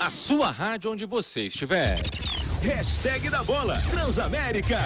a sua rádio onde você estiver. Hashtag da bola, Transamérica.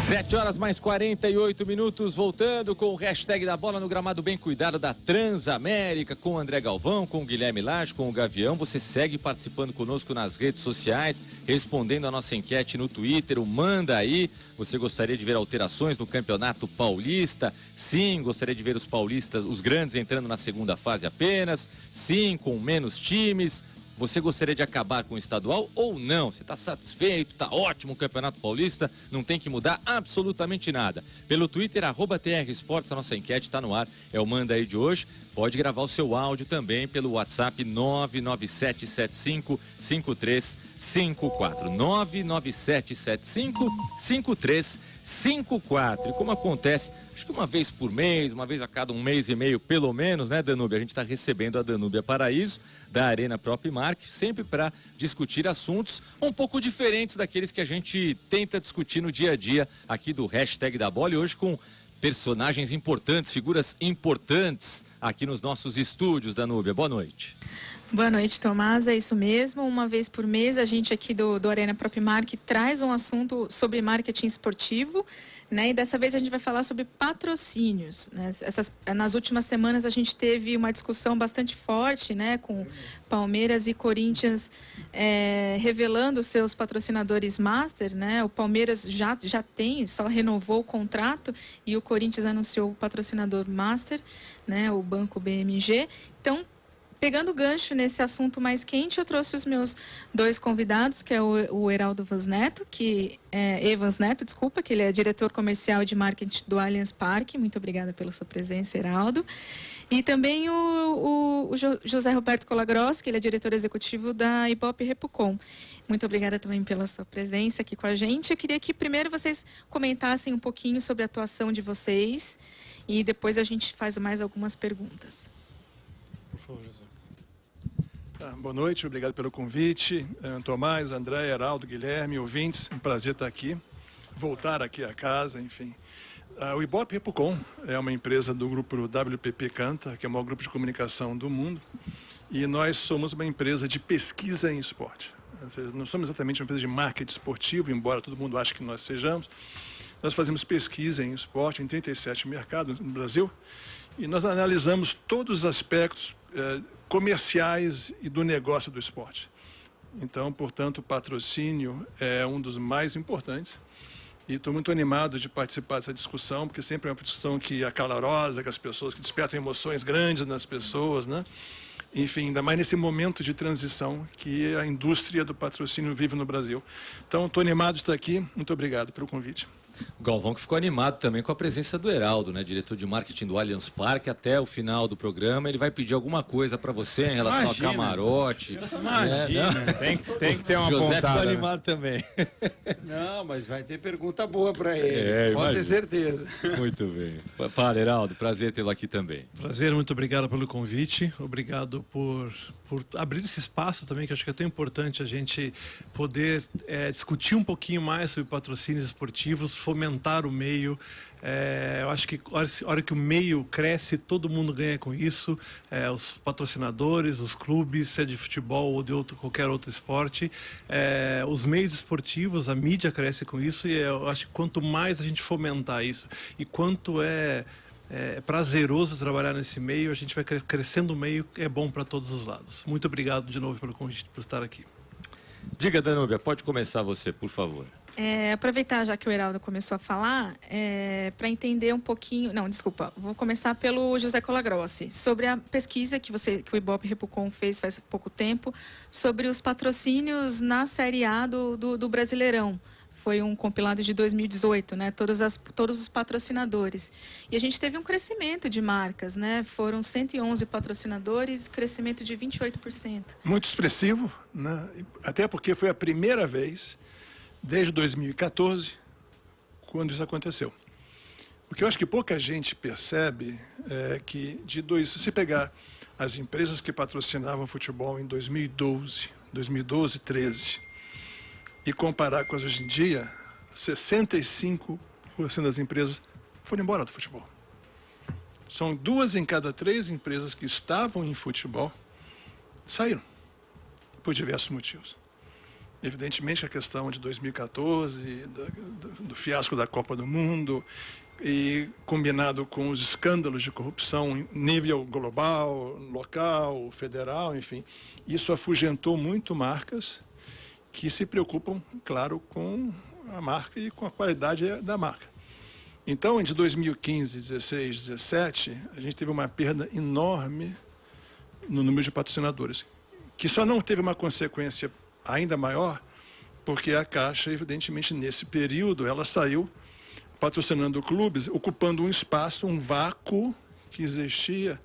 7 horas mais 48 minutos, voltando com o hashtag da bola no gramado bem cuidado da Transamérica, com o André Galvão, com o Guilherme Lage, com o Gavião. Você segue participando conosco nas redes sociais, respondendo a nossa enquete no Twitter, o Manda Aí. Você gostaria de ver alterações no Campeonato Paulista? Sim, gostaria de ver os paulistas, os grandes, entrando na segunda fase apenas? Sim, com menos times? Você gostaria de acabar com o estadual ou não? Você está satisfeito? Está ótimo o Campeonato Paulista? Não tem que mudar absolutamente nada. Pelo Twitter, @TR Esportes, a nossa enquete está no ar. É o Manda Aí de hoje. Pode gravar o seu áudio também pelo WhatsApp 997755354. 997755354. E como acontece, acho que uma vez por mês, uma vez a cada um mês e meio, pelo menos, né, Danúbia? A gente está recebendo a Danúbia Paraíso, da Arena Propimark, sempre para discutir assuntos um pouco diferentes daqueles que a gente tenta discutir no dia a dia aqui do hashtag da bola. E hoje com personagens importantes, figuras importantes aqui nos nossos estúdios, Danúbia. Boa noite. Boa noite, Tomás. É isso mesmo. Uma vez por mês, a gente aqui do Arena Propimark traz um assunto sobre marketing esportivo, né? E dessa vez a gente vai falar sobre patrocínios, né? Nas últimas semanas a gente teve uma discussão bastante forte, né? Com Palmeiras e Corinthians revelando seus patrocinadores master, né? O Palmeiras já tem, só renovou o contrato, e o Corinthians anunciou o patrocinador master, né? O Banco BMG. Então, pegando o gancho nesse assunto mais quente, eu trouxe os meus dois convidados, que é o Heraldo Evans Neto, que ele é diretor comercial de marketing do Allianz Parque. Muito obrigada pela sua presença, Heraldo. E também o José Roberto Colagrossi, que ele é diretor executivo da Ibope Repucom. Muito obrigada também pela sua presença aqui com a gente. Eu queria que primeiro vocês comentassem um pouquinho sobre a atuação de vocês e depois a gente faz mais algumas perguntas. Por favor, José. Boa noite, obrigado pelo convite. Tomás, André, Heraldo, Guilherme, ouvintes, um prazer estar aqui, voltar aqui à casa, enfim. O Ibope Repucom é uma empresa do grupo WPP Canta, que é o maior grupo de comunicação do mundo, e nós somos uma empresa de pesquisa em esporte. Ou seja, não somos exatamente uma empresa de marketing esportivo, embora todo mundo ache que nós sejamos. Nós fazemos pesquisa em esporte em 37 mercados no Brasil, e nós analisamos todos os aspectos comerciais e do negócio do esporte. Então, portanto, o patrocínio é um dos mais importantes. E estou muito animado de participar dessa discussão, porque sempre é uma discussão que é calorosa, que as pessoas, que despertam emoções grandes nas pessoas, né? Enfim, ainda mais nesse momento de transição que a indústria do patrocínio vive no Brasil. Então, estou animado de estar aqui. Muito obrigado pelo convite. O Galvão que ficou animado também com a presença do Heraldo, né? Diretor de marketing do Allianz Parque. Até o final do programa ele vai pedir alguma coisa para você em relação ao camarote. Imagina, né? Tem que ter uma José pontada. ficou animado também. Não, mas vai ter pergunta boa para ele, pode ter certeza. Muito bem. Fala, Heraldo, prazer tê-lo aqui também. Prazer, muito obrigado pelo convite, obrigado por abrir esse espaço também, que eu acho que é tão importante a gente poder discutir um pouquinho mais sobre patrocínios esportivos, fomentar o meio. Eu acho que a hora que o meio cresce, todo mundo ganha com isso, os patrocinadores, os clubes, seja de futebol ou de qualquer outro esporte, os meios esportivos, a mídia cresce com isso, e eu acho que quanto mais a gente fomentar isso e quanto é prazeroso trabalhar nesse meio, a gente vai crescendo o meio, é bom para todos os lados. Muito obrigado de novo pelo convite, por estar aqui. Diga, Danúbia, pode começar você, por favor. Aproveitar já que o Heraldo começou a falar, para entender um pouquinho... Não, desculpa, vou começar pelo José Colagrossi, sobre a pesquisa que o Ibope Repucom fez faz pouco tempo, sobre os patrocínios na Série A do Brasileirão. Foi um compilado de 2018, né? Todos os patrocinadores. E a gente teve um crescimento de marcas, né? Foram 111 patrocinadores, crescimento de 28%. Muito expressivo, né? Até porque foi a primeira vez, desde 2014, quando isso aconteceu. O que eu acho que pouca gente percebe é que, se pegar as empresas que patrocinavam futebol em 2012, 13, e comparar com as hoje em dia, 65% das empresas foram embora do futebol. São 2 em cada 3 empresas que estavam em futebol saíram, por diversos motivos. Evidentemente, a questão de 2014, do fiasco da Copa do Mundo, e combinado com os escândalos de corrupção em nível global, local, federal, enfim, isso afugentou muito marcas que se preocupam, claro, com a marca e com a qualidade da marca. Então, entre 2015, 16, 17, a gente teve uma perda enorme no número de patrocinadores, que só não teve uma consequência ainda maior, porque a Caixa, evidentemente, nesse período, ela saiu patrocinando clubes, ocupando um espaço, um vácuo que existia,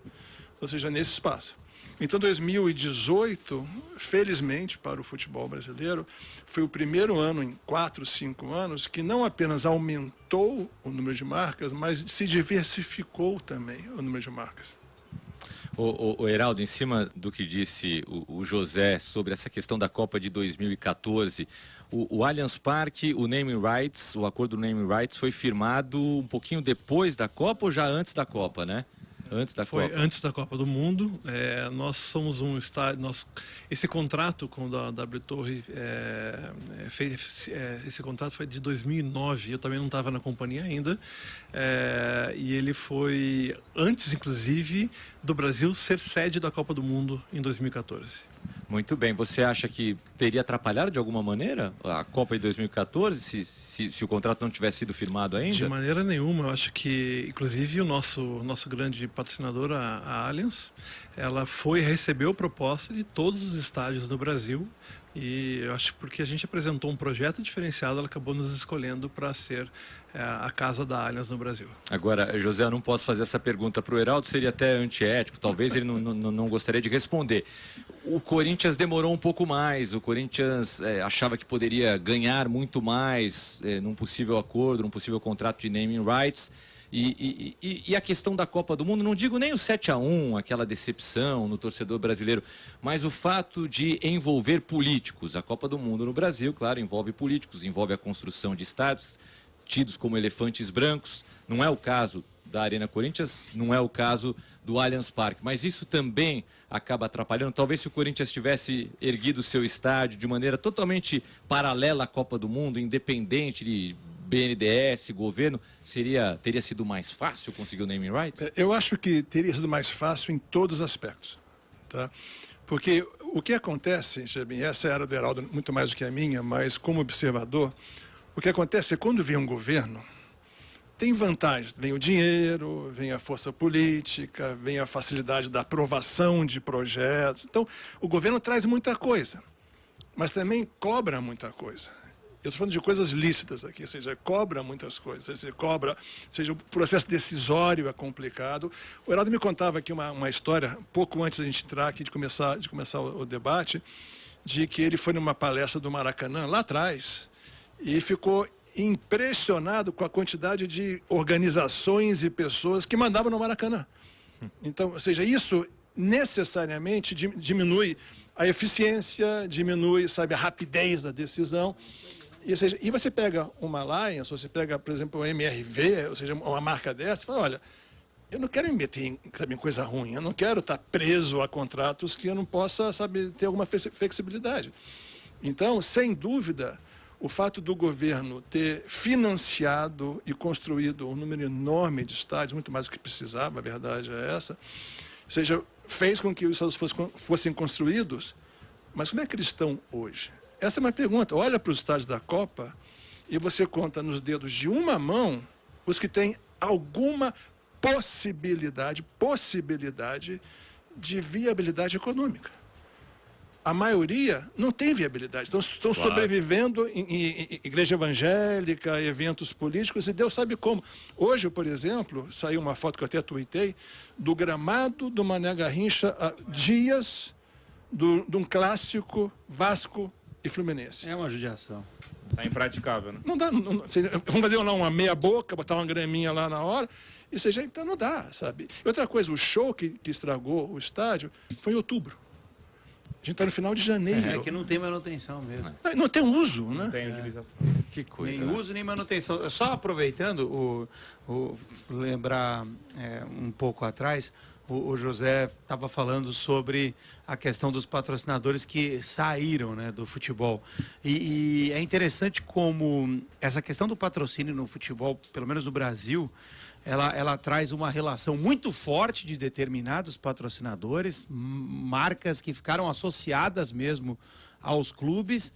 ou seja, nesse espaço. Então, 2018, felizmente para o futebol brasileiro, foi o primeiro ano em 4, 5 anos que não apenas aumentou o número de marcas, mas se diversificou também o número de marcas. O Heraldo, em cima do que disse o José sobre essa questão da Copa de 2014, o Allianz Parque, o naming rights, o acordo do naming rights foi firmado um pouquinho depois da Copa ou já antes da Copa, né? Antes da Copa. Foi antes da Copa do Mundo. Nós somos um estádio. Esse contrato com a W Torre, esse contrato foi de 2009. Eu também não estava na companhia ainda. E ele foi antes, inclusive, do Brasil ser sede da Copa do Mundo em 2014. Muito bem. Você acha que teria atrapalhado de alguma maneira a Copa de 2014 se o contrato não tivesse sido firmado ainda? De maneira nenhuma. Eu acho que, inclusive, o nosso grande patrocinador, a Allianz, ela recebeu proposta de todos os estádios no Brasil. E eu acho que porque a gente apresentou um projeto diferenciado, ela acabou nos escolhendo para ser a casa da Allianz no Brasil. Agora, José, eu não posso fazer essa pergunta para o Heraldo, seria até antiético, talvez ele não gostaria de responder. O Corinthians demorou um pouco mais, o Corinthians achava que poderia ganhar muito mais num possível acordo, num possível contrato de naming rights. E a questão da Copa do Mundo, não digo nem o 7-1, aquela decepção no torcedor brasileiro, mas o fato de envolver políticos. A Copa do Mundo no Brasil, claro, envolve políticos, envolve a construção de estádios tidos como elefantes brancos. Não é o caso da Arena Corinthians, não é o caso do Allianz Parque, mas isso também acaba atrapalhando. Talvez se o Corinthians tivesse erguido o seu estádio de maneira totalmente paralela à Copa do Mundo, independente de BNDES, governo, teria sido mais fácil conseguir o naming rights? Eu acho que teria sido mais fácil em todos os aspectos, tá? Porque o que acontece, essa é a área do Heraldo muito mais do que a minha, mas como observador, o que acontece é quando vem um governo, tem vantagens, vem o dinheiro, vem a força política, vem a facilidade da aprovação de projetos. Então, o governo traz muita coisa, mas também cobra muita coisa. Eu estou falando de coisas lícitas aqui, ou seja, cobra muitas coisas, o processo decisório é complicado. O Heraldo me contava aqui uma história, pouco antes da gente entrar aqui, de começar o debate, de que ele foi numa palestra do Maracanã, lá atrás, e ficou impressionado com a quantidade de organizações e pessoas que mandavam no Maracanã. Então, ou seja, isso necessariamente diminui a eficiência, diminui, a rapidez da decisão. E você pega uma Allianz, ou você pega, por exemplo, o MRV, ou seja, uma marca dessa, e fala, olha, eu não quero me meter em coisa ruim, eu não quero estar preso a contratos que eu não possa, ter alguma flexibilidade. Então, sem dúvida, o fato do governo ter financiado e construído um número enorme de estádios, muito mais do que precisava, a verdade é essa, ou seja, fez com que os estádios fossem construídos, mas como é que eles estão hoje? Essa é uma pergunta. Olha para os estádios da Copa e você conta nos dedos de uma mão os que têm alguma possibilidade de viabilidade econômica. A maioria não tem viabilidade. Então, estão sobrevivendo em igreja evangélica, eventos políticos, e Deus sabe como. Hoje, por exemplo, saiu uma foto que eu até tuitei, do gramado do Mané Garrincha há dias de um clássico Vasco e Fluminense. É uma judiação. Está impraticável, né? Não dá. Vamos fazer lá uma meia boca, botar uma graminha lá na hora, e seja, então não dá, sabe? E outra coisa, o show que estragou o estádio foi em outubro. A gente está no final de janeiro. É que não tem manutenção mesmo. Não tem uso, né? Não tem utilização. Que coisa. Nem uso, nem manutenção. Só aproveitando, lembrar um pouco atrás, o José estava falando sobre a questão dos patrocinadores que saíram, né, do futebol. E é interessante como essa questão do patrocínio no futebol, pelo menos no Brasil, ela traz uma relação muito forte de determinados patrocinadores, marcas que ficaram associadas mesmo aos clubes,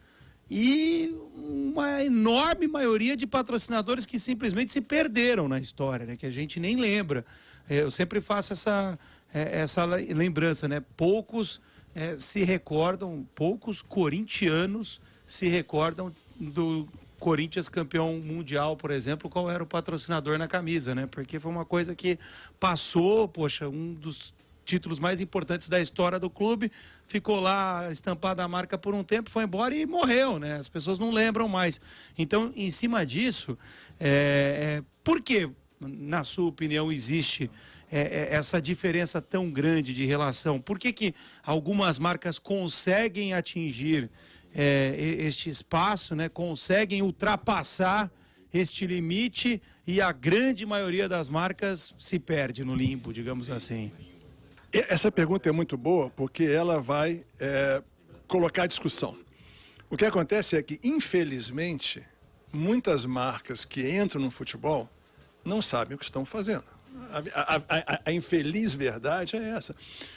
e uma enorme maioria de patrocinadores que simplesmente se perderam na história, né? Que a gente nem lembra. Eu sempre faço essa lembrança, né? Poucos se recordam, poucos corintianos se recordam do Corinthians campeão mundial, por exemplo, qual era o patrocinador na camisa, né? Porque foi uma coisa que passou, poxa, um dos títulos mais importantes da história do clube, ficou lá estampada a marca por um tempo, foi embora e morreu, né? As pessoas não lembram mais. Então, em cima disso, por que, na sua opinião, existe essa diferença tão grande de relação? Por que algumas marcas conseguem atingir este espaço, né? Conseguem ultrapassar este limite e a grande maioria das marcas se perde no limbo, digamos assim? Essa pergunta é muito boa porque ela vai colocar a discussão. O que acontece é que, infelizmente, muitas marcas que entram no futebol não sabem o que estão fazendo. A infeliz verdade é essa.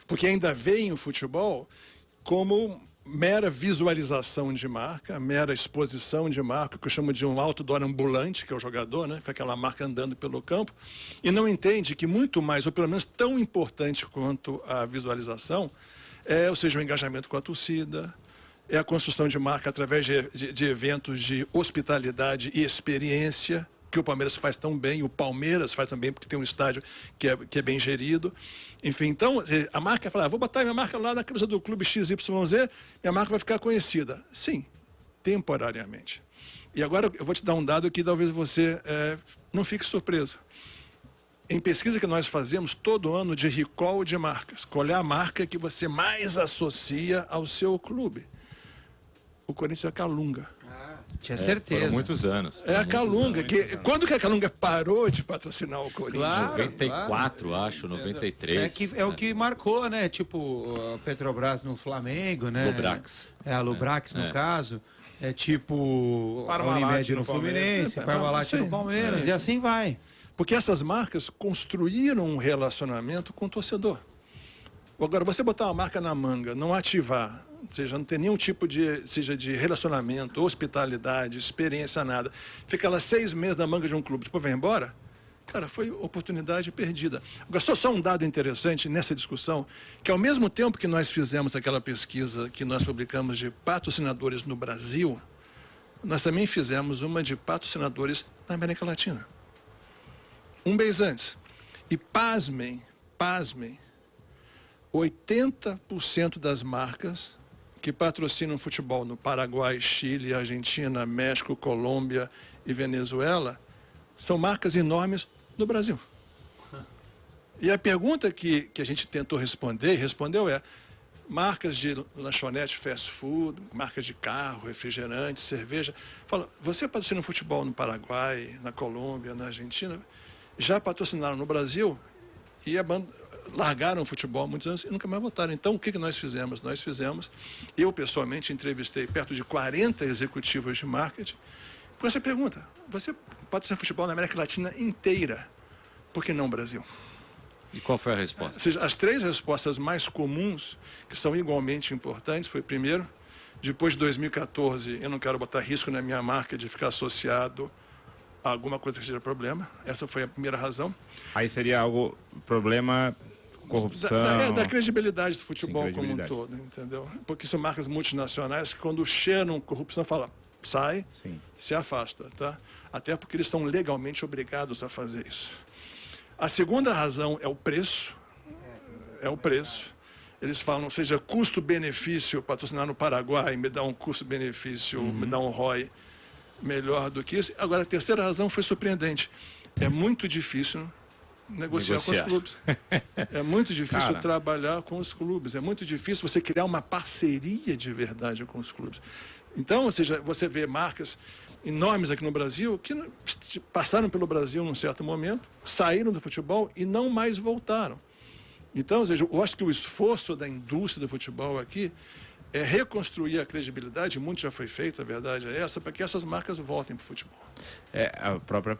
Porque ainda veem o futebol como mera visualização de marca, mera exposição de marca, que eu chamo de um outdoor ambulante, que é o jogador, né? Fica aquela marca andando pelo campo, e não entende que muito mais, ou pelo menos tão importante quanto a visualização, ou seja, o engajamento com a torcida, é a construção de marca através de eventos de hospitalidade e experiência, que o Palmeiras faz tão bem, o Palmeiras faz também, porque tem um estádio que é bem gerido. Enfim, então, a marca fala, vou botar minha marca lá na camisa do clube XYZ, minha marca vai ficar conhecida. Sim, temporariamente. E agora eu vou te dar um dado que talvez você não fique surpreso. Em pesquisa que nós fazemos todo ano de recall de marcas, qual é a marca que você mais associa ao seu clube? O Corinthians é a Calunga. Tinha certeza. Foram muitos anos. É a Calunga. Quando que a Calunga parou de patrocinar o Corinthians? Claro, 94, acho, 93. É o que marcou, né? Tipo, a Petrobras no Flamengo, né? Lubrax. A Lubrax, no caso. É tipo a Unimed no Fluminense, Parmalat no Palmeiras, e assim vai. Porque essas marcas construíram um relacionamento com o torcedor. Agora, você botar uma marca na manga, não ativar, ou seja, não ter nenhum tipo de relacionamento, hospitalidade, experiência, nada. Fica lá 6 meses na manga de um clube, depois vai embora, cara, foi oportunidade perdida. Agora, só um dado interessante nessa discussão, que ao mesmo tempo que nós fizemos aquela pesquisa que nós publicamos de patrocinadores no Brasil, nós também fizemos uma de patrocinadores na América Latina. Um mês antes. E pasmem, 80% das marcas que patrocinam futebol no Paraguai, Chile, Argentina, México, Colômbia e Venezuela são marcas enormes no Brasil. E a pergunta que a gente tentou responder, marcas de lanchonete, fast food, marcas de carro, refrigerante, cerveja. Fala, você patrocina futebol no Paraguai, na Colômbia, na Argentina? Já patrocinaram no Brasil e largaram o futebol há muitos anos e nunca mais voltaram. Então, o que nós fizemos? Eu pessoalmente entrevistei perto de 40 executivos de marketing com essa pergunta. Você patrocina futebol na América Latina inteira, por que não Brasil? E qual foi a resposta? Ou seja, as 3 respostas mais comuns, que são igualmente importantes, foi primeiro, depois de 2014, eu não quero botar risco na minha marca de ficar associado a alguma coisa que seja problema. Essa foi a primeira razão. Aí seria algo, problema, corrupção... Da credibilidade do futebol como um todo, entendeu? Porque são marcas multinacionais que quando cheiram corrupção, falam, sai, se afasta, tá? Até porque eles são legalmente obrigados a fazer isso. A segunda razão é o preço. Eles falam, seja custo-benefício, patrocinar no Paraguai, me dá um custo-benefício, me dá um ROI melhor do que isso. Agora, a terceira razão foi surpreendente. É muito difícil negociar com os clubes. É muito difícil trabalhar com os clubes. É muito difícil você criar uma parceria de verdade com os clubes. Então, ou seja, você vê marcas enormes aqui no Brasil que passaram pelo Brasil num certo momento, saíram do futebol e não mais voltaram. Então, ou seja, eu acho que o esforço da indústria do futebol aqui é reconstruir a credibilidade, muito já foi feito, a verdade é essa, para que essas marcas voltem para o futebol. A própria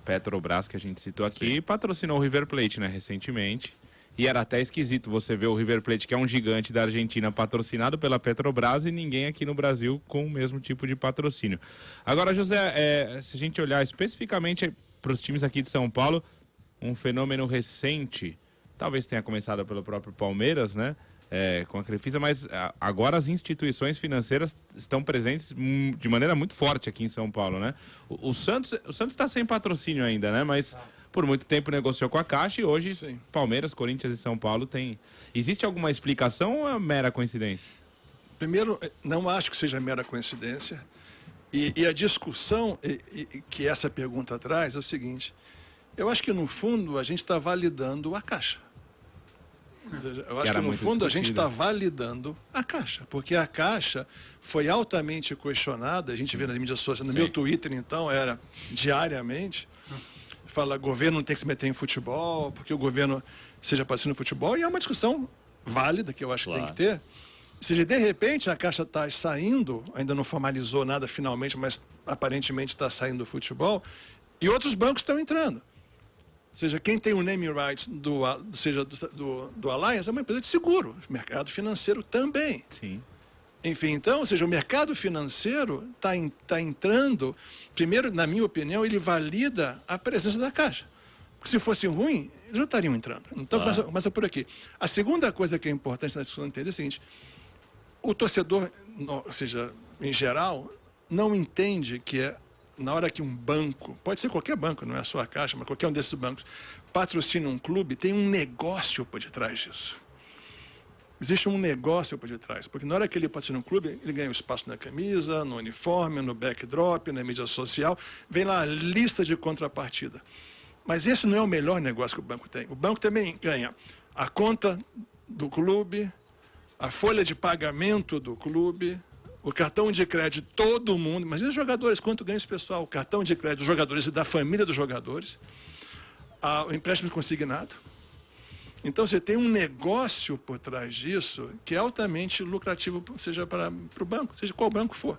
Petrobras, que a gente citou aqui, patrocinou o River Plate, né, recentemente. E era até esquisito você ver o River Plate, que é um gigante da Argentina, patrocinado pela Petrobras, e ninguém aqui no Brasil com o mesmo tipo de patrocínio. Agora, José, se a gente olhar especificamente para os times aqui de São Paulo, um fenômeno recente, talvez tenha começado pelo próprio Palmeiras, né? Com a Crefisa, mas agora as instituições financeiras estão presentes de maneira muito forte aqui em São Paulo, né? O Santos está sem patrocínio ainda, né? Mas por muito tempo negociou com a Caixa e hoje sim, Palmeiras, Corinthians e São Paulo tem... Existe alguma explicação ou é mera coincidência? Primeiro, não acho que seja mera coincidência. E a discussão que essa pergunta traz é o seguinte: eu acho que no fundo a gente está validando a Caixa. Eu acho que no fundo a gente está validando a Caixa, porque a Caixa foi altamente questionada, a gente vê nas mídias sociais, no meu Twitter então era diariamente, fala governo não tem que se meter em futebol, porque o governo seja patrocínio no futebol, e é uma discussão válida que eu acho que tem que ter. Ou seja, de repente a Caixa está saindo, ainda não formalizou nada finalmente, mas aparentemente está saindo do futebol, e outros bancos estão entrando. Ou seja, quem tem o naming rights do Allianz é uma empresa de seguro, o mercado financeiro também. Sim. Enfim, então, ou seja, o mercado financeiro está entrando, primeiro, na minha opinião, ele valida a presença da Caixa. Porque se fosse ruim, eles já estariam entrando. Então, começa por aqui. A segunda coisa que é importante na discussão entender é o seguinte: o torcedor, ou seja, em geral, não entende que na hora que um banco, pode ser qualquer banco, não é só a Caixa, mas qualquer um desses bancos, patrocina um clube, tem um negócio por detrás disso. Existe um negócio por detrás, porque na hora que ele patrocina um clube, ele ganha um espaço na camisa, no uniforme, no backdrop, na mídia social, vem lá a lista de contrapartida. Mas esse não é o melhor negócio que o banco tem. O banco também ganha a conta do clube, a folha de pagamento do clube, o cartão de crédito de todo mundo. Imagina os jogadores, quanto ganha esse pessoal? O cartão de crédito dos jogadores e da família dos jogadores, o empréstimo consignado. Então, você tem um negócio por trás disso que é altamente lucrativo, seja para o banco, seja qual banco for.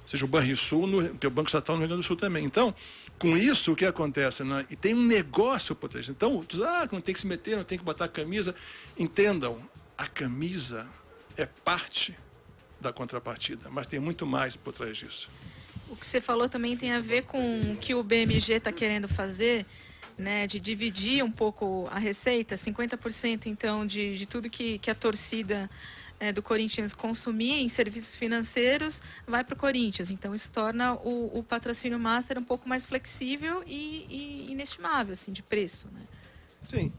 Seja o Banrisul, que é o Banco Estatal no Rio Grande do Sul também. Então, com isso, o que acontece? Né? E tem um negócio por trás. Então, não tem que se meter, não tem que botar a camisa. Entendam, a camisa é parte da contrapartida, mas tem muito mais por trás disso. O que você falou também tem a ver com o que o BMG está querendo fazer, né, de dividir um pouco a receita, 50% então de tudo que a torcida do Corinthians consumir em serviços financeiros vai para o Corinthians. Então isso torna o patrocínio master um pouco mais flexível e inestimável assim, de preço, né? Sim,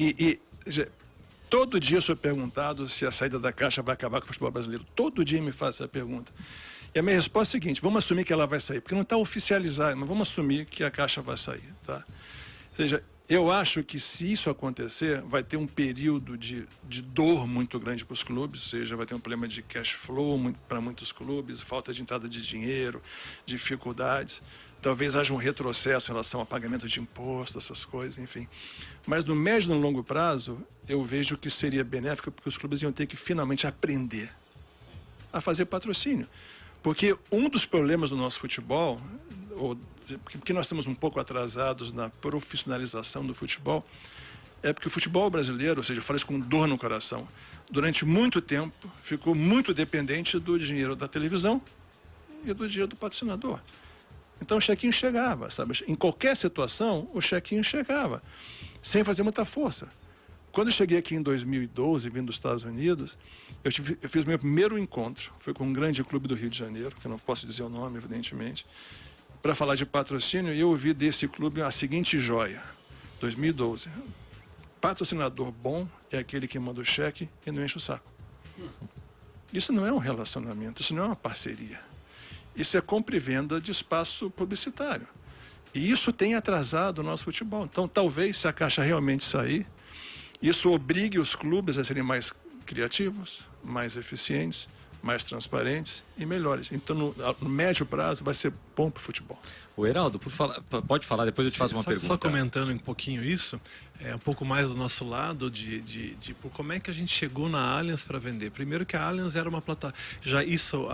todo dia eu sou perguntado se a saída da Caixa vai acabar com o futebol brasileiro. Todo dia me faz essa pergunta. E a minha resposta é a seguinte: vamos assumir que ela vai sair, porque não está oficializado, mas vamos assumir que a Caixa vai sair, tá? Ou seja, eu acho que se isso acontecer, vai ter um período de dor muito grande para os clubes, ou seja, vai ter um problema de cash flow para muitos clubes, falta de entrada de dinheiro, dificuldades. Talvez haja um retrocesso em relação ao pagamento de imposto, essas coisas, enfim. Mas no médio e no longo prazo, eu vejo que seria benéfico, porque os clubes iam ter que finalmente aprender a fazer patrocínio. Porque um dos problemas do nosso futebol, porque nós estamos um pouco atrasados na profissionalização do futebol, é porque o futebol brasileiro, ou seja, eu falo isso com dor no coração, durante muito tempo ficou muito dependente do dinheiro da televisão e do dinheiro do patrocinador. Então o chequinho chegava, sabe? Em qualquer situação, o chequinho chegava, sem fazer muita força. Quando eu cheguei aqui em 2012, vindo dos Estados Unidos, eu fiz meu primeiro encontro, foi com um grande clube do Rio de Janeiro, que eu não posso dizer o nome, evidentemente, para falar de patrocínio, e eu ouvi desse clube a seguinte joia, 2012. Patrocinador bom é aquele que manda o cheque e não enche o saco. Isso não é um relacionamento, isso não é uma parceria. Isso é compra e venda de espaço publicitário. E isso tem atrasado o nosso futebol. Então, talvez, se a Caixa realmente sair, isso obrigue os clubes a serem mais criativos, mais eficientes, mais transparentes e melhores. Então, no médio prazo, vai ser bom para o futebol. O Heraldo, pode falar, depois eu te faço uma pergunta. Só comentando um pouquinho isso, um pouco mais do nosso lado por como é que a gente chegou na Allianz para vender. Primeiro que a Allianz era uma plataforma,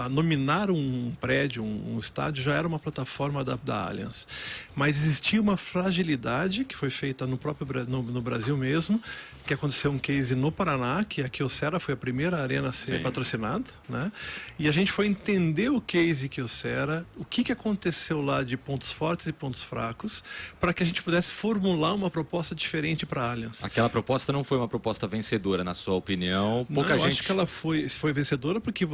a nominar um prédio, um estádio, já era uma plataforma da Allianz. Mas existia uma fragilidade que foi feita no próprio no Brasil mesmo, que aconteceu um case no Paraná, que a Kyocera foi a primeira arena a ser patrocinada, né? E a gente foi entender o case Kyocera, o que aconteceu lá de pontos fortes e pontos fracos, para que a gente pudesse formular uma proposta diferente para a Allianz. Aquela proposta não foi uma proposta vencedora, na sua opinião? Eu acho que ela foi vencedora porque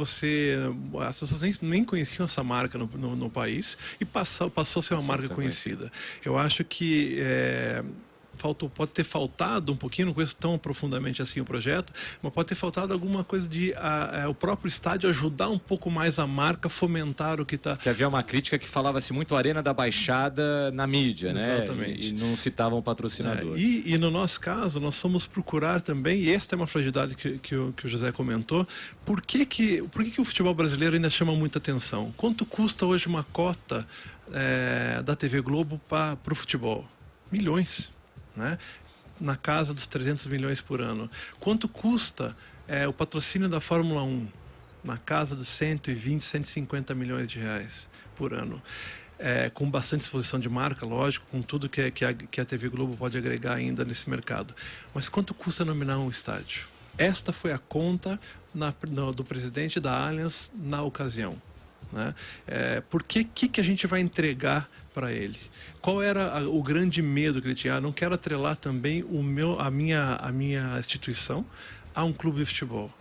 as pessoas nem conheciam essa marca no país e passou a ser uma marca conhecida. Eu acho que pode ter faltado um pouquinho, não conheço tão profundamente assim o projeto, mas pode ter faltado alguma coisa de o próprio estádio ajudar um pouco mais a marca, fomentar o que está... Que havia uma crítica que falava-se muito Arena da Baixada na mídia, né? Exatamente. E não citavam o patrocinador. E no nosso caso, nós fomos procurar também, e esta é uma fragilidade que o José comentou, por que o futebol brasileiro ainda chama muita atenção? Quanto custa hoje uma cota da TV Globo para o futebol? Milhões. Né? Na casa dos 300 milhões por ano. Quanto custa o patrocínio da Fórmula 1? Na casa dos 120, 150 milhões de reais por ano. Com bastante exposição de marca, lógico, com tudo que a TV Globo pode agregar ainda nesse mercado. Mas quanto custa nominar um estádio? Esta foi a conta do presidente da Allianz na ocasião. Né? Por que a gente vai entregar para ele? Qual era o grande medo que ele tinha? Não quero atrelar também a minha instituição a um clube de futebol.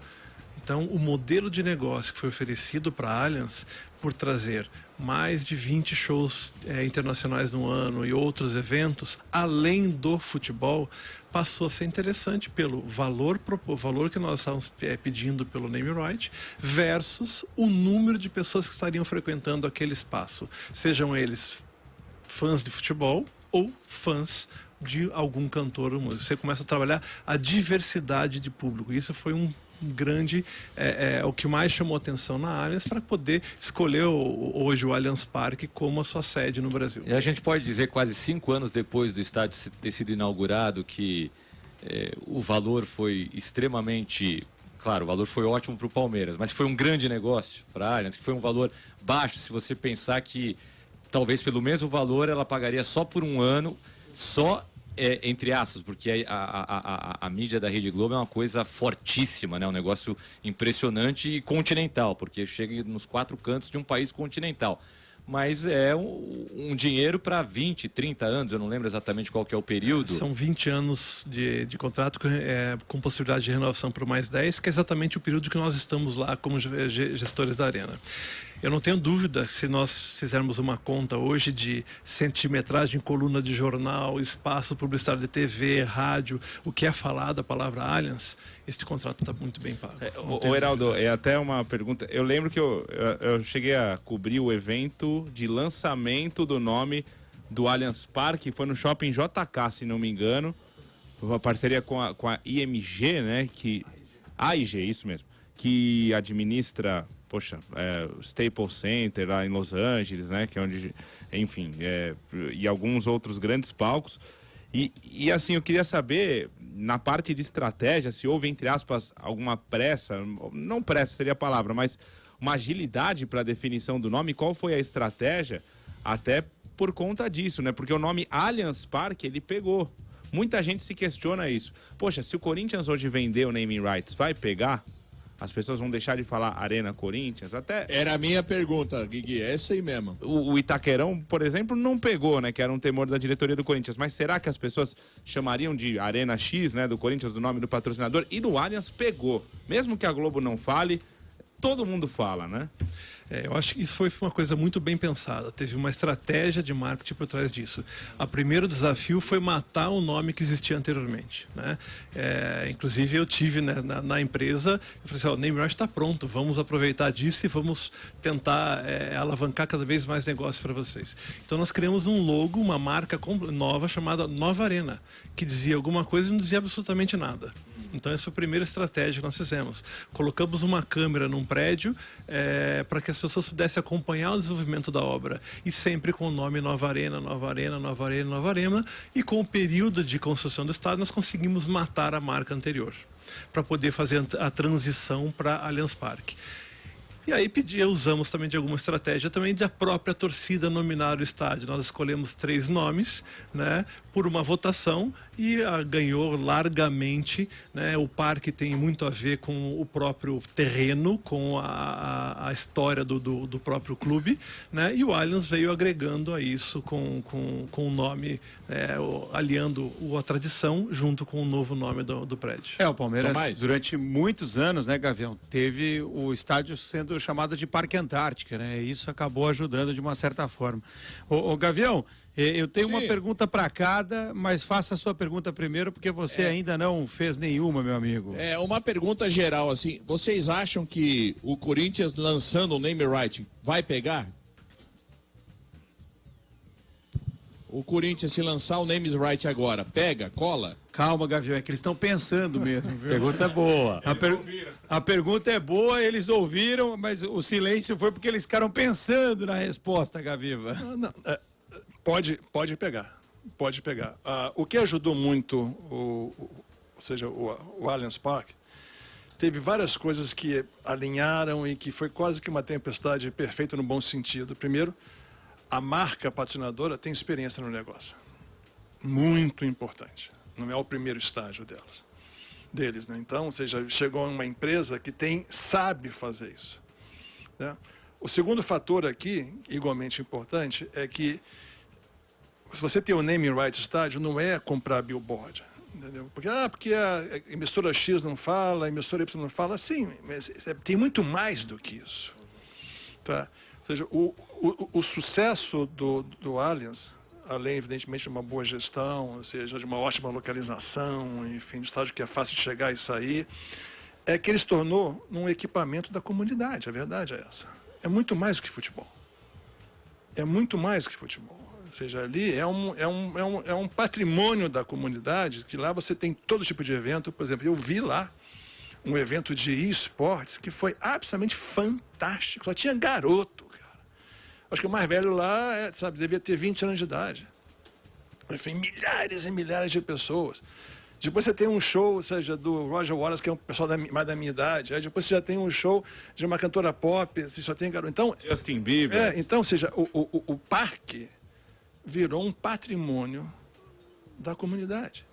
Então, o modelo de negócio que foi oferecido para a Allianz, por trazer mais de 20 shows internacionais no ano e outros eventos, além do futebol, passou a ser interessante pelo valor que nós estávamos pedindo pelo name right versus o número de pessoas que estariam frequentando aquele espaço, sejam eles fãs de futebol ou fãs de algum cantor ou músico. Você começa a trabalhar a diversidade de público. Isso foi um grande, o que mais chamou atenção na Allianz para poder escolher hoje o Allianz Parque como a sua sede no Brasil. E a gente pode dizer, quase 5 anos depois do estádio ter sido inaugurado, que o valor foi extremamente... Claro, o valor foi ótimo para o Palmeiras, mas foi um grande negócio para a Allianz, que foi um valor baixo, se você pensar que talvez pelo mesmo valor ela pagaria só por um ano, entre aspas, porque a mídia da Rede Globo é uma coisa fortíssima, né? Um negócio impressionante e continental, porque chega nos 4 cantos de um país continental. Mas é um dinheiro para 20, 30 anos, eu não lembro exatamente qual que é o período. São 20 anos de contrato com possibilidade de renovação por mais 10, que é exatamente o período que nós estamos lá como gestores da Arena. Eu não tenho dúvida que se nós fizermos uma conta hoje de centimetragem, coluna de jornal, espaço publicitário de TV, rádio, o que é falado, a palavra Allianz, este contrato está muito bem pago. Heraldo, é até uma pergunta. Eu lembro que eu cheguei a cobrir o evento de lançamento do nome do Allianz Parque, foi no Shopping JK, se não me engano, uma parceria com a IMG, né? AIG, isso mesmo, que administra... o Staples Center lá em Los Angeles, né? Que é onde, enfim, e alguns outros grandes palcos. E assim, eu queria saber, na parte de estratégia, se houve, entre aspas, alguma pressa, não pressa seria a palavra, mas uma agilidade para a definição do nome. Qual foi a estratégia? Até por conta disso, né? Porque o nome Allianz Parque, ele pegou. Muita gente se questiona isso. Poxa, se o Corinthians hoje vender o naming rights, vai pegar? As pessoas vão deixar de falar Arena Corinthians? Até... Era a minha pergunta, Guigui, essa aí mesmo. O Itaquerão, por exemplo, não pegou, né? Que era um temor da diretoria do Corinthians. Mas será que as pessoas chamariam de Arena X, né? Do Corinthians, do nome do patrocinador? E no Allianz pegou. Mesmo que a Globo não fale, todo mundo fala, né? Eu acho que isso foi uma coisa muito bem pensada. Teve uma estratégia de marketing por trás disso. O primeiro desafio foi matar o nome que existia anteriormente, né? Inclusive eu tive, né, na empresa, eu falei assim, o name right está pronto, vamos aproveitar disso e vamos tentar alavancar cada vez mais negócios para vocês. Então nós criamos um logo, uma marca nova chamada Nova Arena, que dizia alguma coisa e não dizia absolutamente nada. Então essa foi a primeira estratégia que nós fizemos. Colocamos uma câmera num prédio para que as pessoas pudessem acompanhar o desenvolvimento da obra. E sempre com o nome Nova Arena, Nova Arena, Nova Arena, Nova Arena. E com o período de construção do estádio nós conseguimos matar a marca anterior, para poder fazer a transição para Allianz Parque. E aí usamos também de alguma estratégia também da própria torcida nominar o estádio. Nós escolhemos 3 nomes, né, por uma votação e ganhou largamente, né? O parque tem muito a ver com o próprio terreno, com a história do próprio clube, né? E o Allianz veio agregando a isso com o nome, aliando a tradição junto com o novo nome do prédio. O Palmeiras, durante muitos anos, né, Gavião, teve o estádio sendo chamado de Parque Antártica, né? Isso acabou ajudando de uma certa forma. Ô Gavião, eu tenho uma pergunta para cada, mas faça a sua pergunta primeiro, porque você ainda não fez nenhuma, meu amigo. Uma pergunta geral, assim, vocês acham que o Corinthians lançando o name right vai pegar? O Corinthians, se lançar o name right agora, pega, cola? Calma, Gavião, é que eles estão pensando mesmo, viu? Pergunta boa. A pergunta é boa, eles ouviram, mas o silêncio foi porque eles ficaram pensando na resposta, Gaviva. Pode pegar. O que ajudou muito, o Allianz Parque, teve várias coisas que alinharam e que foi quase que uma tempestade perfeita no bom sentido. Primeiro, a marca patrocinadora tem experiência no negócio. Muito importante. Não é o primeiro estágio deles, né? Então, chegou uma empresa que sabe fazer isso, né? O segundo fator aqui, igualmente importante, é que se você tem o naming rights estádio, não é comprar billboard, entendeu? Porque a emissora X não fala, a emissora Y não fala. Sim, mas tem muito mais do que isso, tá? Ou seja, o sucesso do Allianz, além, evidentemente, de uma boa gestão, ou seja, de uma ótima localização, enfim, de estádio que é fácil de chegar e sair, é que ele se tornou um equipamento da comunidade. A verdade é essa. É muito mais do que futebol. É muito mais do que futebol. Ou seja, ali é um patrimônio da comunidade, que lá você tem todo tipo de evento. Por exemplo, eu vi lá um evento de esportes que foi absolutamente fantástico. Só tinha garoto, cara. Acho que o mais velho lá, devia ter 20 anos de idade. Enfim, milhares e milhares de pessoas. Depois você tem um show, ou seja, do Roger Waters, que é um pessoal mais da minha idade. Aí depois você já tem um show de uma cantora pop, você só tem garoto. Então, Justin Bieber. Então, ou seja, o parque virou um patrimônio da comunidade.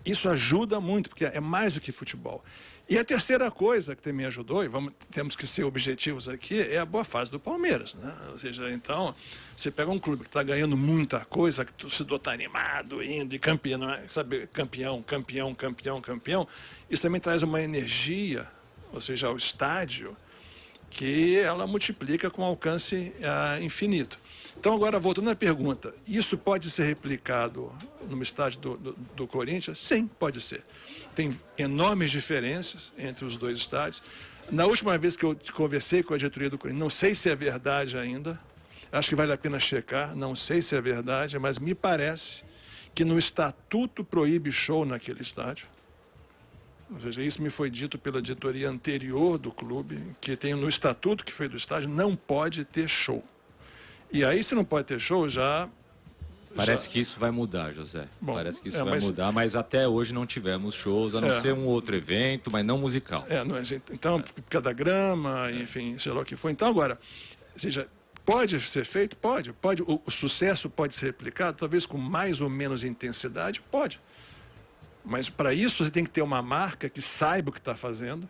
Isso ajuda muito, porque é mais do que futebol. E a terceira coisa que também ajudou, e temos que ser objetivos aqui, é a boa fase do Palmeiras, né? Ou seja, então, você pega um clube que está ganhando muita coisa, que o torcedor está animado, indo, e campeão, sabe, campeão, isso também traz uma energia, ou seja, ao estádio, que ela multiplica com alcance infinito. Então, agora, voltando à pergunta, isso pode ser replicado no estádio do Corinthians? Sim, pode ser. Tem enormes diferenças entre os dois estádios. Na última vez que eu conversei com a diretoria do Corinthians, não sei se é verdade ainda, acho que vale a pena checar, não sei se é verdade, mas me parece que no estatuto proíbe show naquele estádio. Ou seja, isso me foi dito pela diretoria anterior do clube, que tem no estatuto que foi do estádio, não pode ter show. E aí, se não pode ter show, Parece que isso vai mudar, José. Parece que isso vai mudar, mas até hoje não tivemos shows, a não ser um outro evento, mas não musical. Então, por causa da grama, enfim, sei lá o que foi. Então, agora, ou seja, pode ser feito? Pode. O sucesso pode ser replicado, talvez com mais ou menos intensidade? Pode. Mas, para isso, você tem que ter uma marca que saiba o que está fazendo,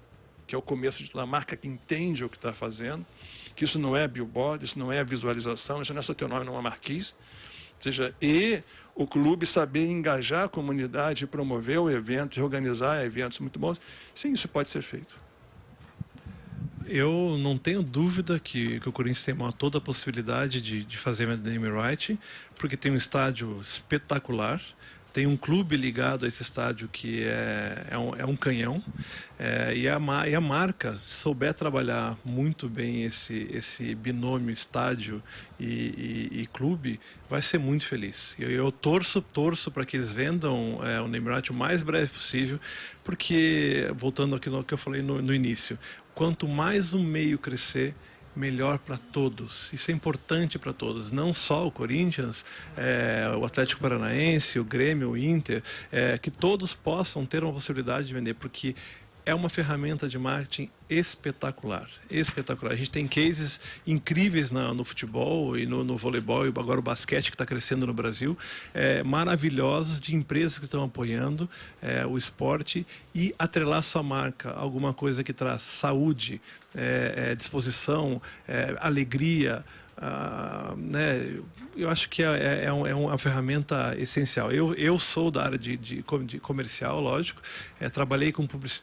que é o começo de uma marca que entende o que está fazendo, que isso não é billboard, isso não é visualização, isso não é só ter nome numa marquise. Ou seja, e o clube saber engajar a comunidade, promover o evento, organizar eventos muito bons. Sim, isso pode ser feito. Eu não tenho dúvida que o Corinthians tem toda a possibilidade de fazer name right, porque tem um estádio espetacular, tem um clube ligado a esse estádio que é um canhão, e a marca, se souber trabalhar muito bem esse binômio estádio e clube, vai ser muito feliz. Eu torço para que eles vendam o name right o mais breve possível, porque, voltando aqui no que eu falei no início, quanto mais o meio crescer, melhor para todos. Isso é importante para todos, não só o Corinthians, o Atlético Paranaense, o Grêmio, o Inter, que todos possam ter uma possibilidade de vender, porque é uma ferramenta de marketing espetacular, espetacular. A gente tem cases incríveis no futebol e no voleibol, e agora o basquete que está crescendo no Brasil, maravilhosos, de empresas que estão apoiando o esporte, e atrelar sua marca, alguma coisa que traz saúde, disposição, alegria, né? Eu acho que é uma ferramenta essencial. Eu sou da área de comercial, lógico,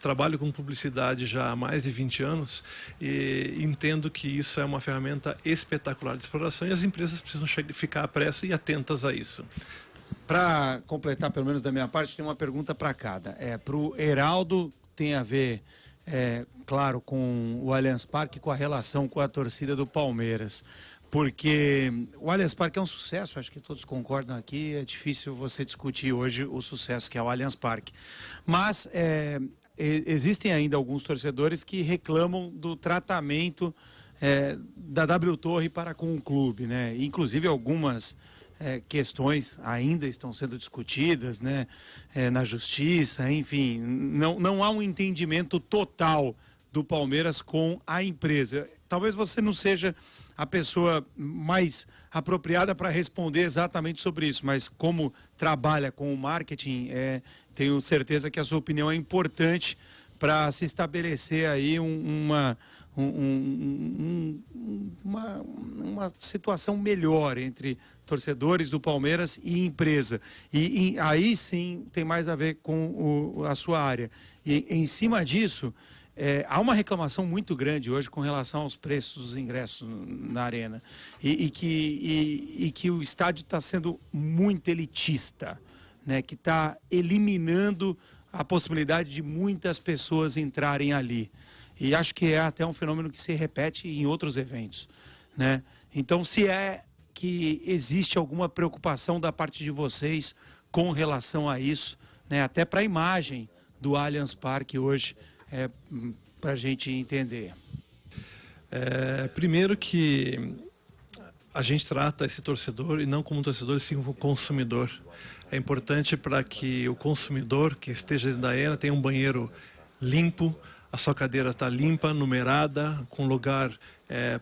trabalho com publicidade já há mais de 20 anos, e entendo que isso é uma ferramenta espetacular de exploração, e as empresas precisam ficar à pressa e atentas a isso. Para completar, pelo menos da minha parte, tem uma pergunta para cada. Para o Heraldo, tem a ver, claro, com o Allianz Parque, com a relação com a torcida do Palmeiras. Porque o Allianz Parque é um sucesso, acho que todos concordam aqui, é difícil você discutir hoje o sucesso que é o Allianz Parque. Mas existem ainda alguns torcedores que reclamam do tratamento da W Torre para com o clube, né? Inclusive algumas questões ainda estão sendo discutidas, né? Na justiça, enfim, não há um entendimento total do Palmeiras com a empresa. Talvez você não seja a pessoa mais apropriada para responder exatamente sobre isso, mas como trabalha com o marketing, tenho certeza que a sua opinião é importante para se estabelecer aí uma situação melhor entre torcedores do Palmeiras e empresa. E aí sim tem mais a ver com a sua área. E em cima disso, há uma reclamação muito grande hoje com relação aos preços dos ingressos na arena, e que o estádio está sendo muito elitista, né? Que está eliminando a possibilidade de muitas pessoas entrarem ali, e acho que é até um fenômeno que se repete em outros eventos, né? Então, se que existe alguma preocupação da parte de vocês com relação a isso, né? Até para a imagem do Allianz Parque hoje, para a gente entender. Primeiro que a gente trata esse torcedor, e não como torcedor, sim como consumidor. É importante para que o consumidor que esteja dentro da arena tenha um banheiro limpo, a sua cadeira está limpa, numerada, com lugar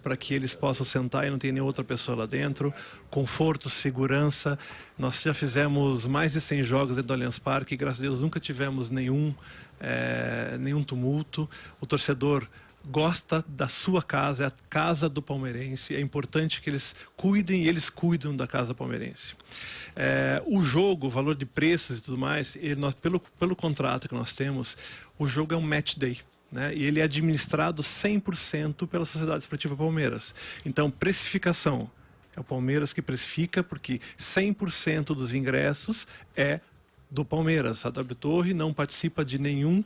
para que eles possam sentar e não tem nenhuma outra pessoa lá dentro, conforto, segurança. Nós já fizemos mais de 100 jogos dentro do Allianz Parque, e graças a Deus nunca tivemos nenhum tumulto. O torcedor gosta da sua casa, é a casa do palmeirense, é importante que eles cuidem, e eles cuidam da casa palmeirense. O jogo, o valor de preços e tudo mais, pelo contrato que nós temos, o jogo é um match day, né? E ele é administrado 100% pela Sociedade Esportiva Palmeiras. Então, precificação, é o Palmeiras que precifica, porque 100% dos ingressos é do Palmeiras. A W Torre não participa de nenhum,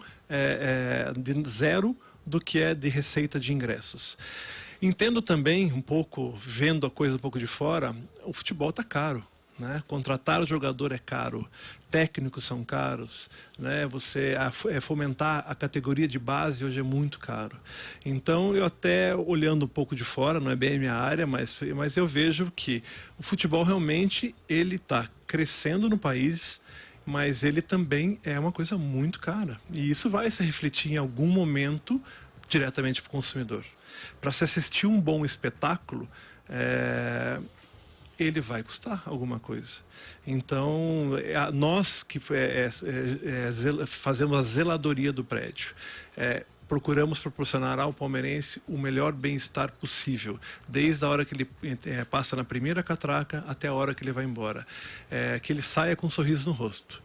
de zero do que é de receita de ingressos. Entendo também, um pouco, vendo a coisa um pouco de fora, o futebol está caro, né? Contratar o jogador é caro, técnicos são caros, né? Fomentar a categoria de base hoje é muito caro. Então, eu até olhando um pouco de fora, não é bem a minha área, mas eu vejo que o futebol realmente ele está crescendo no país, mas ele também é uma coisa muito cara. E isso vai se refletir em algum momento diretamente para o consumidor. Para se assistir um bom espetáculo, ele vai custar alguma coisa. Então, nós que fazemos a zeladoria do prédio, procuramos proporcionar ao palmeirense o melhor bem-estar possível, desde a hora que ele passa na primeira catraca até a hora que ele vai embora. Que ele saia com um sorriso no rosto.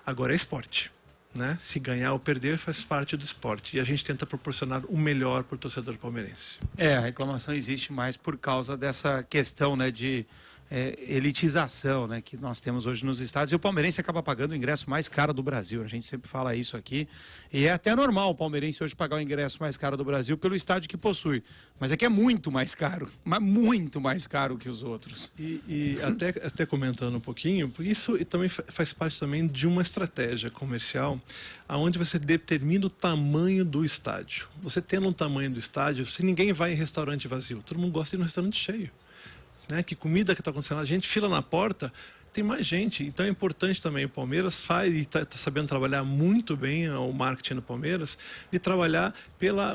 Agora é esporte, né? Se ganhar ou perder faz parte do esporte. E a gente tenta proporcionar o melhor para o torcedor palmeirense. A reclamação existe mais por causa dessa questão, né, de elitização, né, que nós temos hoje nos estádios. E o palmeirense acaba pagando o ingresso mais caro do Brasil. A gente sempre fala isso aqui. E é até normal o palmeirense hoje pagar o ingresso mais caro do Brasil pelo estádio que possui. Mas é que é muito mais caro, mas muito mais caro que os outros. E até comentando um pouquinho, isso também faz parte também de uma estratégia comercial, aonde você determina o tamanho do estádio. Você tendo um tamanho do estádio, se ninguém vai em restaurante vazio, todo mundo gosta de ir no restaurante cheio. Né? Que comida que está acontecendo, a gente fila na porta, tem mais gente. Então é importante também, o Palmeiras faz e está sabendo trabalhar muito bem o marketing do Palmeiras, de trabalhar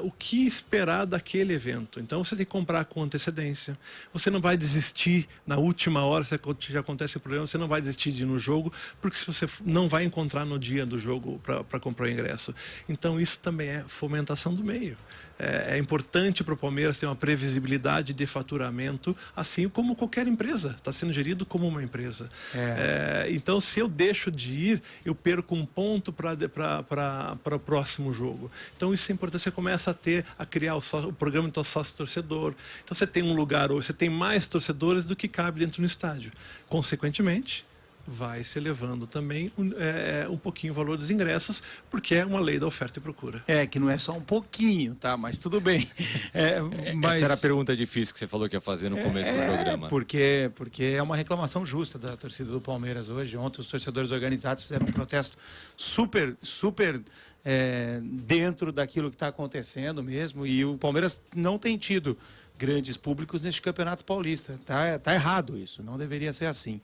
o que esperar daquele evento. Então você tem que comprar com antecedência, você não vai desistir na última hora, se já acontece o problema, você não vai desistir de ir no jogo, porque se você não vai encontrar no dia do jogo para comprar o ingresso. Então isso também é fomentação do meio. É importante para o Palmeiras ter uma previsibilidade de faturamento, assim como qualquer empresa. Está sendo gerido como uma empresa. Então, se eu deixo de ir, eu perco um ponto para o próximo jogo. Então, isso é importante. Você começa a criar o programa do sócio-torcedor. Então, você tem um lugar hoje, você tem mais torcedores do que cabe dentro do estádio. Consequentemente, vai se elevando também um pouquinho o valor dos ingressos, porque é uma lei da oferta e procura. Que não é só um pouquinho, tá? Mas tudo bem. Mas... Essa era a pergunta difícil que você falou que ia fazer no começo do programa. Porque é uma reclamação justa da torcida do Palmeiras hoje. Ontem os torcedores organizados fizeram um protesto super dentro daquilo que está acontecendo mesmo, e o Palmeiras não tem tido grandes públicos neste Campeonato Paulista. Tá errado isso, não deveria ser assim.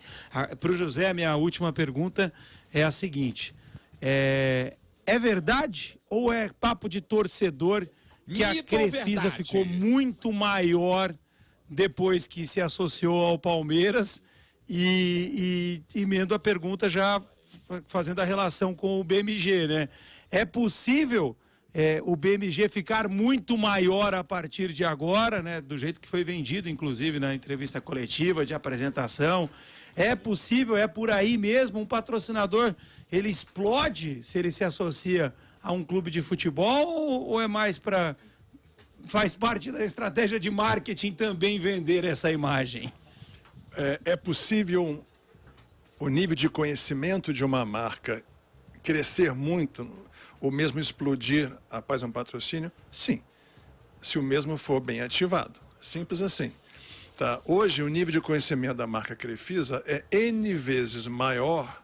Para o José, a minha última pergunta é a seguinte: é verdade ou é papo de torcedor que a Crefisa ficou muito maior depois que se associou ao Palmeiras? E emendo a pergunta já fazendo a relação com o BMG, né? É possível o BMG ficar muito maior a partir de agora, né, do jeito que foi vendido, inclusive, na entrevista coletiva de apresentação? É possível, é por aí mesmo? Um patrocinador, ele explode se ele se associa a um clube de futebol, ou é mais faz parte da estratégia de marketing também vender essa imagem? É possível o nível de conhecimento de uma marca crescer muito, ou mesmo explodir após um patrocínio? Sim, se o mesmo for bem ativado. Simples assim. Tá? Hoje, o nível de conhecimento da marca Crefisa é N vezes maior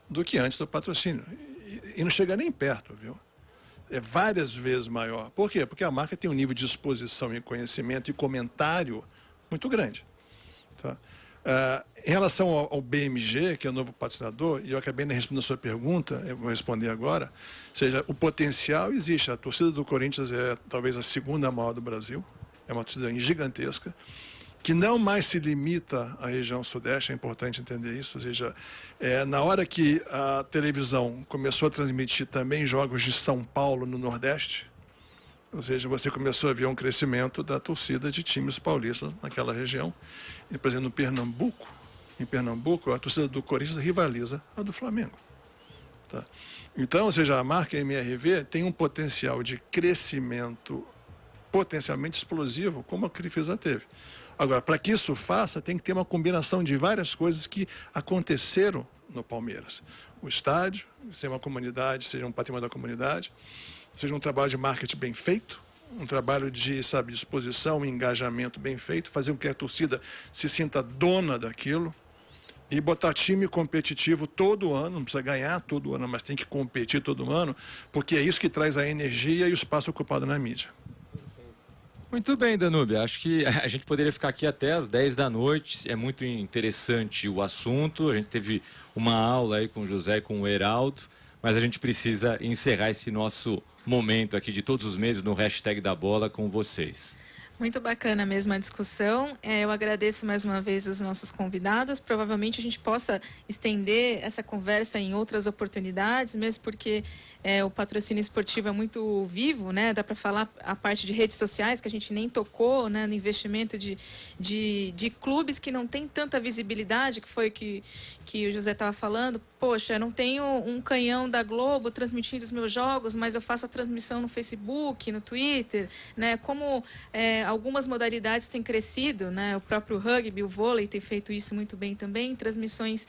do que antes do patrocínio. E não chega nem perto, viu? É várias vezes maior. Por quê? Porque a marca tem um nível de exposição e conhecimento e comentário muito grande. Tá? Em relação ao BMG, que é o novo patrocinador, e eu acabei de responder a sua pergunta, eu vou responder agora, ou seja, o potencial existe. A torcida do Corinthians é talvez a segunda maior do Brasil, é uma torcida gigantesca, que não mais se limita à região sudeste, é importante entender isso, ou seja, na hora que a televisão começou a transmitir também jogos de São Paulo no Nordeste, ou seja, você começou a ver um crescimento da torcida de times paulistas naquela região. E, por exemplo, em Pernambuco, a torcida do Corinthians rivaliza a do Flamengo. Tá? Então, ou seja, a marca MRV tem um potencial de crescimento potencialmente explosivo, como a Crefisa teve. Agora, para que isso faça, tem que ter uma combinação de várias coisas que aconteceram no Palmeiras. O estádio, ser uma comunidade, seja um patrimônio da comunidade, seja um trabalho de marketing bem feito, um trabalho de exposição e engajamento bem feito, fazer com que a torcida se sinta dona daquilo e botar time competitivo todo ano, não precisa ganhar todo ano, mas tem que competir todo ano, porque é isso que traz a energia e o espaço ocupado na mídia. Muito bem, Danúbio. Acho que a gente poderia ficar aqui até às 10 da noite. É muito interessante o assunto. A gente teve uma aula aí com o José e com o Heraldo, mas a gente precisa encerrar esse nosso momento aqui de todos os meses no Hashtag da Bola com vocês. Muito bacana mesmo a discussão. Eu agradeço mais uma vez os nossos convidados. Provavelmente a gente possa estender essa conversa em outras oportunidades, mesmo porque o patrocínio esportivo é muito vivo, né? Dá para falar a parte de redes sociais, que a gente nem tocou, né? No investimento de clubes que não tem tanta visibilidade, que foi que o José estava falando. Poxa, eu não tenho um canhão da Globo transmitindo os meus jogos, mas eu faço a transmissão no Facebook, no Twitter, né? Como algumas modalidades têm crescido, né? O próprio rugby, o vôlei tem feito isso muito bem também, transmissões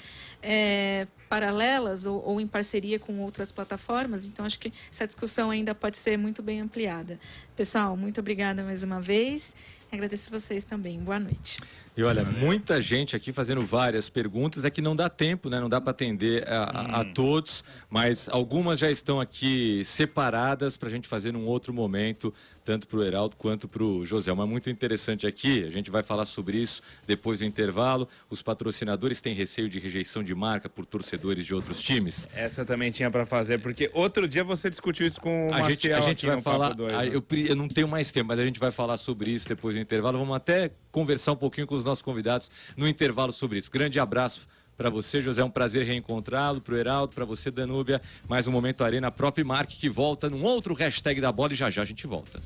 paralelas ou em parceria com outras plataformas. Então, acho que essa discussão ainda pode ser muito bem ampliada. Pessoal, muito obrigada mais uma vez. Agradeço vocês também. Boa noite. E olha, muita gente aqui fazendo várias perguntas, é que não dá tempo, né? Não dá para atender a todos, mas algumas já estão aqui separadas para a gente fazer num outro momento, tanto para o Heraldo quanto para o José. Mas muito interessante aqui, a gente vai falar sobre isso depois do intervalo. Os patrocinadores têm receio de rejeição de marca por torcedores de outros times? Essa também tinha para fazer, porque outro dia você discutiu isso com o Maciel. A gente vai falar, né? eu não tenho mais tempo, mas a gente vai falar sobre isso depois do intervalo. Vamos até conversar um pouquinho com os nossos convidados no intervalo sobre isso. Grande abraço para você, José, é um prazer reencontrá-lo, para o Heraldo, para você, Danúbia. Mais um Momento Arena Proprimark que volta num outro hashtag da bola e já já a gente volta.